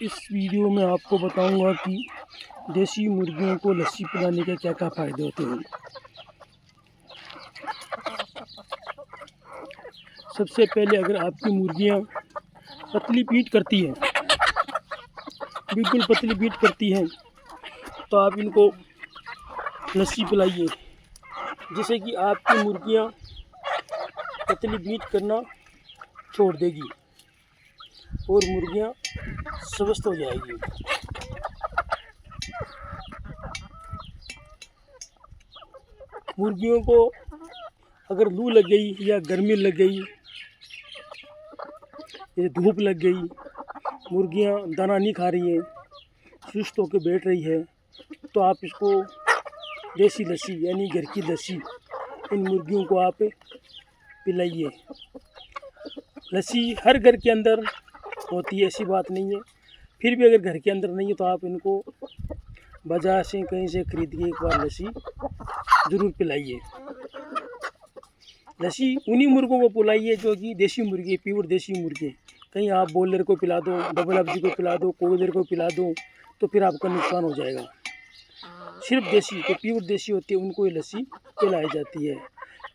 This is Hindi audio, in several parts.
इस वीडियो में आपको बताऊंगा कि देसी मुर्गियों को लस्सी पिलाने के क्या क्या फ़ायदे होते हैं। सबसे पहले अगर आपकी मुर्गियां पतली पीट करती हैं, बिल्कुल पतली पीट करती हैं, तो आप इनको लस्सी पिलाइए, जिससे कि आपकी मुर्गियां पतली पीट करना छोड़ देगी और मुर्गियां स्वस्थ हो जाएगी। मुर्गियों को अगर लू लग गई या गर्मी लग गई या धूप लग गई, मुर्गियां दाना नहीं खा रही हैं, सुस्त होकर बैठ रही है, तो आप इसको देसी लस्सी यानी घर की लस्सी इन मुर्गियों को आप पिलाइए। लस्सी हर घर के अंदर होती है, ऐसी बात नहीं है। फिर भी अगर घर के अंदर नहीं है तो आप इनको बाज़ार से कहीं से खरीद के एक बार लस्सी ज़रूर पिलाइए। लस्सी उन्हीं मुर्गों को पिलाइए जो कि देसी मुर्गी, प्योर देसी मुर्गे। कहीं आप बॉयलर को पिला दो, डबल एफजी को पिला दो, कॉयलर को पिला दो, तो फिर आपका नुकसान हो जाएगा। सिर्फ देसी जो प्योर देसी होती है उनको ये लस्सी पिलाई जाती है।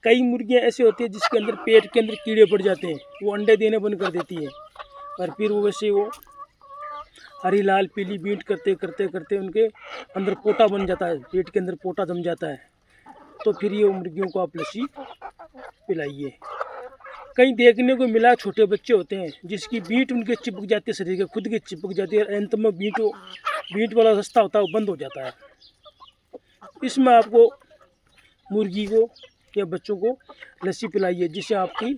कई मुर्गियाँ ऐसे होती है जिसके अंदर पेट के अंदर कीड़े पड़ जाते हैं, वो अंडे देने बंद कर देती है, और फिर वो वैसे वो हरी लाल पीली बीट करते करते करते उनके अंदर पोटा बन जाता है, पेट के अंदर पोटा जम जाता है। तो फिर ये मुर्गियों को आप लस्सी पिलाइए। कहीं देखने को मिला छोटे बच्चे होते हैं जिसकी बीट उनके चिपक जाती है, शरीर के खुद के चिपक जाती है, अंत में बीट वाला रास्ता होता है वो बंद हो जाता है। इसमें आपको मुर्गी को या बच्चों को लस्सी पिलाइए, जिससे आपकी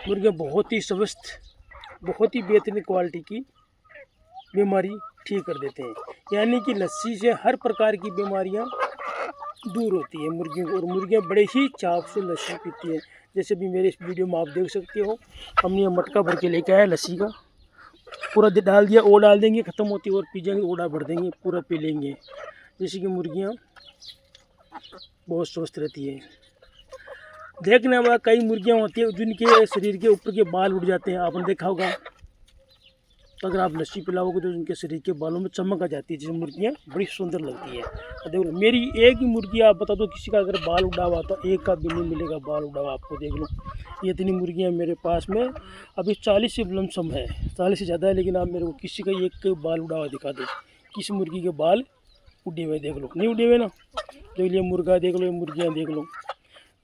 मुर्गियाँ बहुत ही स्वस्थ, बहुत ही बेहतरीन क्वालिटी की बीमारी ठीक कर देते हैं। यानी कि लस्सी से हर प्रकार की बीमारियां दूर होती है मुर्गियों को, और मुर्गियाँ बड़े ही चाव से लस्सी पीती हैं। जैसे भी मेरे इस वीडियो में आप देख सकते हो, हमने ये मटका भर के लेके आया लस्सी का, पूरा डाल दिया, और डाल देंगे, ख़त्म होती है और पी जाएंगे, ओड़ा भर देंगे, पूरा पी लेंगे, जैसे कि मुर्गियाँ बहुत स्वस्थ रहती है। देखने में कई मुर्गियाँ होती है जिनके शरीर के ऊपर के बाल उड़ जाते हैं, आपने देखा होगा। तो अगर आप लस्सी पिलाओगे तो उनके शरीर के बालों में चमक आ जाती है, जिससे मुर्गियाँ बड़ी सुंदर लगती है। देखो मेरी एक ही मुर्गी, आप बता दो किसी का अगर बाल उड़ा हुआ तो एक का भी नहीं मिलेगा बाल उड़ा हुआ आपको। देख लो ये इतनी मुर्गियाँ मेरे पास में अभी 40 से लमसम है, 40 से ज़्यादा है, लेकिन आप मेरे को किसी का एक बाल उड़ा हुआ दिखा दो, किसी मुर्गी के बाल उड़े हुए देख लो, नहीं उड़े हुए ना। देख लिया मुर्गा देख लो, ये मुर्गियाँ देख लो।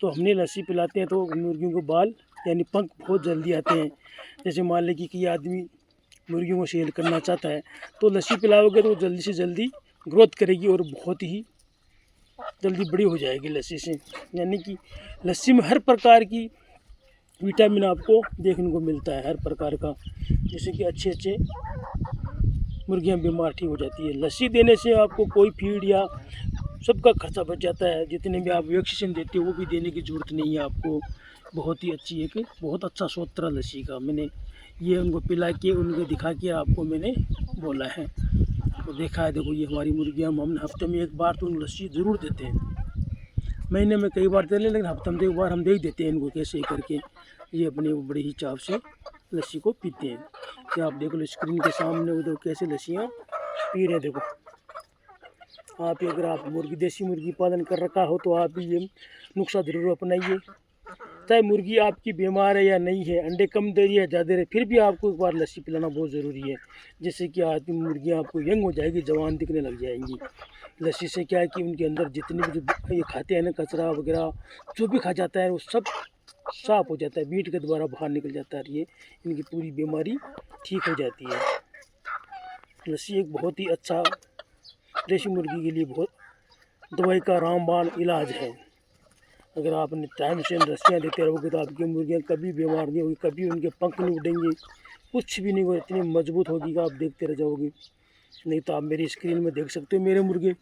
तो हमने लस्सी पिलाते हैं तो मुर्गियों को बाल यानी पंख बहुत जल्दी आते हैं। जैसे मान लें कि आदमी मुर्गियों को सेल करना चाहता है तो लस्सी पिलाओगे तो जल्दी से जल्दी ग्रोथ करेगी और बहुत ही जल्दी बड़ी हो जाएगी लस्सी से। यानी कि लस्सी में हर प्रकार की विटामिन आपको देखने को मिलता है, हर प्रकार का, जैसे कि अच्छे मुर्गियां बीमार ठीक हो जाती है। लस्सी देने से आपको कोई फीड या सबका खर्चा बच जाता है, जितने भी आप वैक्सीन देते हो वो भी देने की ज़रूरत नहीं है आपको। बहुत ही अच्छी है कि बहुत अच्छा सोत्रा लस्सी का मैंने ये उनको पिला के उनको दिखा के आपको मैंने बोला है, तो देखा है। देखो ये हमारी मुर्गियाँ हम हफ्ते में एक बार तो लस्सी ज़रूर देते हैं, महीने में कई बार दे लें, लेकिन हफ्ते में एक बार हम दे ही देते हैं इनको, कैसे करके ये अपने बड़े ही चाव से लस्सी को पीते हैं। क्या आप देख लो स्क्रीन के सामने उधर कैसे लस्सियाँ पी रहे हैं। देखो आप अगर आप देसी मुर्गी पालन कर रखा हो तो आप भी ये नुस्खा ज़रूर अपनाइए। चाहे मुर्गी आपकी बीमार है या नहीं है, अंडे कम दे रही है ज़्यादा दे रही है, फिर भी आपको एक बार लस्सी पिलाना बहुत ज़रूरी है, जिससे कि आपकी मुर्गियाँ आपको यंग हो जाएगी, जवान दिखने लग जाएंगी। लस्सी से क्या है कि उनके अंदर जितने भी जो ये खाते हैं ना, कचरा वगैरह जो भी खा जाता है वो सब साफ़ हो जाता है, बीट के द्वारा बाहर निकल जाता है, ये इनकी पूरी बीमारी ठीक हो जाती है। लस्सी एक बहुत ही अच्छा देसी मुर्गी के लिए बहुत दवाई का रामबाण इलाज है। अगर आपने टाइम से लस्सियाँ देते रहोगे तो आपकी मुर्गियाँ कभी बीमार नहीं होगी, कभी उनके पंख नहीं उड़ेंगे, कुछ भी नहीं होगा, इतनी मजबूत होगी कि आप देखते रह जाओगे। नहीं तो आप मेरी स्क्रीन में देख सकते हो मेरे मुर्गे।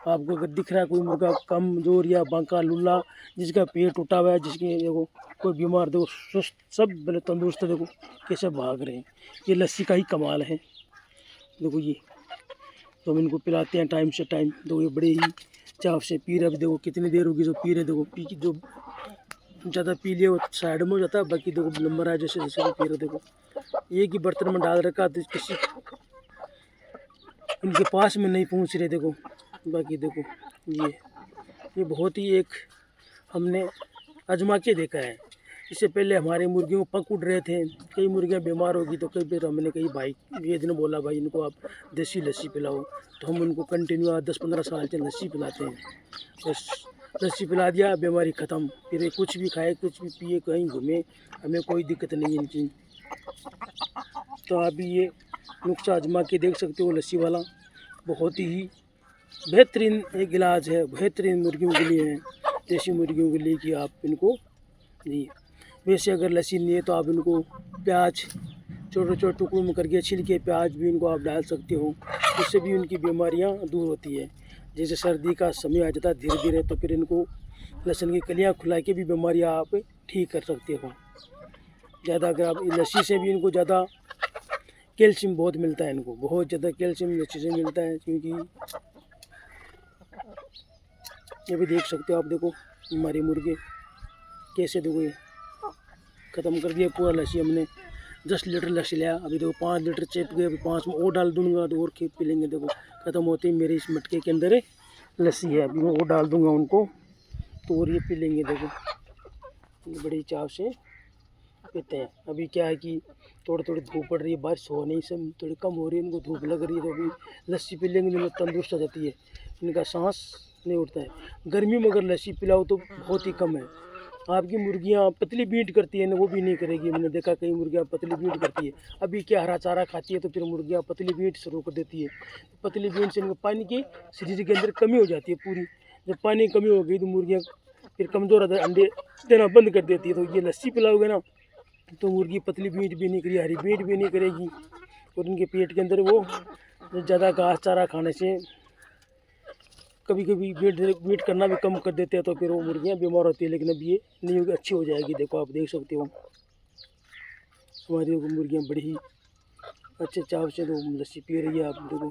आपको अगर दिख रहा है कोई मुर्गा कमजोर या बांका लुल्ला, जिसका पेट टूटा हुआ है, जिसके देखो कोई बीमार, देखो स्वस्थ सब बड़े तंदुरुस्त, देखो कैसे भाग रहे हैं। ये लस्सी का ही कमाल है। देखो ये तो हम इनको पिलाते हैं टाइम से टाइम, देखो ये बड़े ही चाव से पी रहे। देखो कितनी देर होगी जो पी रहे, देखो पी की जो ज़्यादा पी लिया वो साइड में हो जाता है, बाकी देखो नंबर है जैसे जैसे वो पी रहे। देखो एक ही बर्तन में डाल रखा तो किसी उनके पास में नहीं पहुंच रहे। देखो बाकी देखो ये बहुत ही एक हमने आजमा के देखा है। इससे पहले हमारे मुर्गियों को पंख उड़ रहे थे, कई मुर्गियां बीमार होगी तो कई बार हमने कई भाई ये दिन बोला भाई इनको आप देसी लस्सी पिलाओ, तो हम उनको कंटिन्यू 10-15 साल से लस्सी पिलाते हैं। बस लस्सी पिला दिया, बीमारी ख़त्म। फिर ये कुछ भी खाए, कुछ भी पिए, कहीं घूमे, हमें कोई दिक्कत नहीं है इनकी। तो आप भी ये नुस्खा आजमा के देख सकते हो। लस्सी वाला बहुत ही बेहतरीन एक इलाज है, बेहतरीन मुर्गियों के लिए है, देसी मुर्गियों के लिए कि आप इनको जी। वैसे अगर लस्सी नहीं है तो आप इनको प्याज छोटे छोटे टुकड़ों में करके छिलके प्याज भी इनको आप डाल सकते हो, उससे भी उनकी बीमारियां दूर होती है। जैसे सर्दी का समय आ जाता है धीरे धीरे, तो फिर इनको लहसुन की कलियां खुला के भी बीमारियां आप ठीक कर सकते हो। ज़्यादा अगर आप लस्सी से भी इनको ज़्यादा कैल्शियम बहुत मिलता है, इनको बहुत ज़्यादा कैल्शियम लस्सी से मिलता है। क्योंकि ये भी देख सकते हो आप, देखो हमारे मुर्गे कैसे, देखो ये ख़त्म कर दिया पूरा लस्सी हमने। 10 लीटर लस्सी लिया, अभी देखो 5 लीटर चेप गए, अभी 5 में और डाल दूंगा तो और खेत पी लेंगे। देखो ख़त्म होती है मेरे इस मटके के अंदर लस्सी है, अभी मैं और डाल दूंगा उनको तो और ये पी लेंगे। देखो ये बड़ी चाव से पीते हैं। अभी क्या है कि थोड़ी थोड़ी धूप पड़ रही है, बारिश हो नहीं, सब थोड़ी कम हो रही है, इनको धूप लग रही है, तो अभी लस्सी पी लेंगे तो तंदुरुस्त हो जाती है, इनका सांस नहीं उठता है। गर्मी में अगर लस्सी पिलाओ तो बहुत ही कम है। आपकी मुर्गियाँ पतली बीट करती है ना, वो भी नहीं करेगी। मैंने देखा कई मुर्गियाँ पतली बीट करती है, अभी क्या हरा चारा खाती है तो फिर मुर्गियाँ पतली बीट शुरू कर देती है। पतली बीट से इनको पानी की शरीर के अंदर कमी हो जाती है पूरी। जब पानी की कमी हो गई तो मुर्गियाँ फिर कमज़ोर अंडे देना बंद कर देती है। तो ये लस्सी पिलाओगे ना तो मुर्गी पतली बीट भी नहीं करेगी, हरी बीट भी नहीं करेगी, और उनके पेट के अंदर वो ज़्यादा घास चारा खाने से कभी कभी वेट करना भी कम कर देते हैं, तो फिर वो मुर्गियाँ बीमार होती है। लेकिन अब ये नहीं होगी, अच्छी हो जाएगी। देखो आप देख सकते हो हमारी मुर्गियाँ बड़ी ही अच्छे चाव से तो लस्सी पी रही है। आप देखो,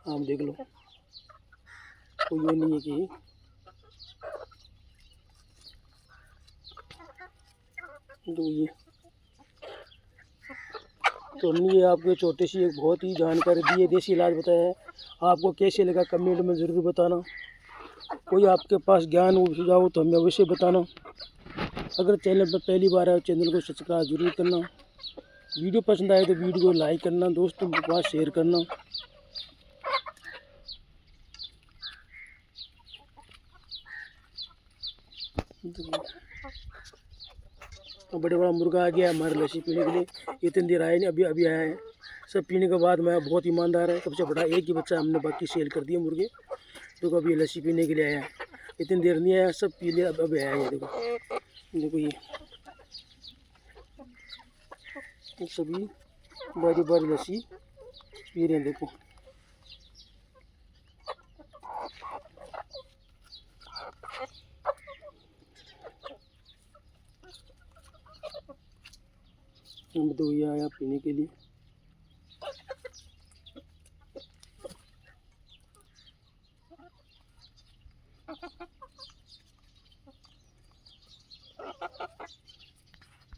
आप देख लो, कोई ये नहीं है कि तो ये तो हमने ये आपको छोटी सी एक बहुत ही जानकारी दी है, देसी इलाज बताया है। आपको कैसे लगा कमेंट में ज़रूर बताना। कोई आपके पास ज्ञान हो सुझाव तो हमें अवश्य बताना। अगर चैनल पर पहली बार आए चैनल को सब्सक्राइब जरूर करना। वीडियो पसंद आए तो वीडियो को लाइक करना, दोस्तों के पास शेयर करना। तो बड़े बड़ा मुर्गा आ गया हमारे लस्सी पीने के लिए, इतनी देर आया नहीं, अभी अभी आया है। सब पीने के बाद मैं बहुत ईमानदार है, सबसे बड़ा एक ही बच्चा हमने, बाकी सेल कर दिए मुर्गे। देखो अभी लस्सी पीने के लिए आया है, इतनी देर नहीं आया, सब पी लिया, अब आया है। देखो ये सभी बारी बारी लस्सी पी रहे हैं। देखो हम तो ये आया पीने के लिए।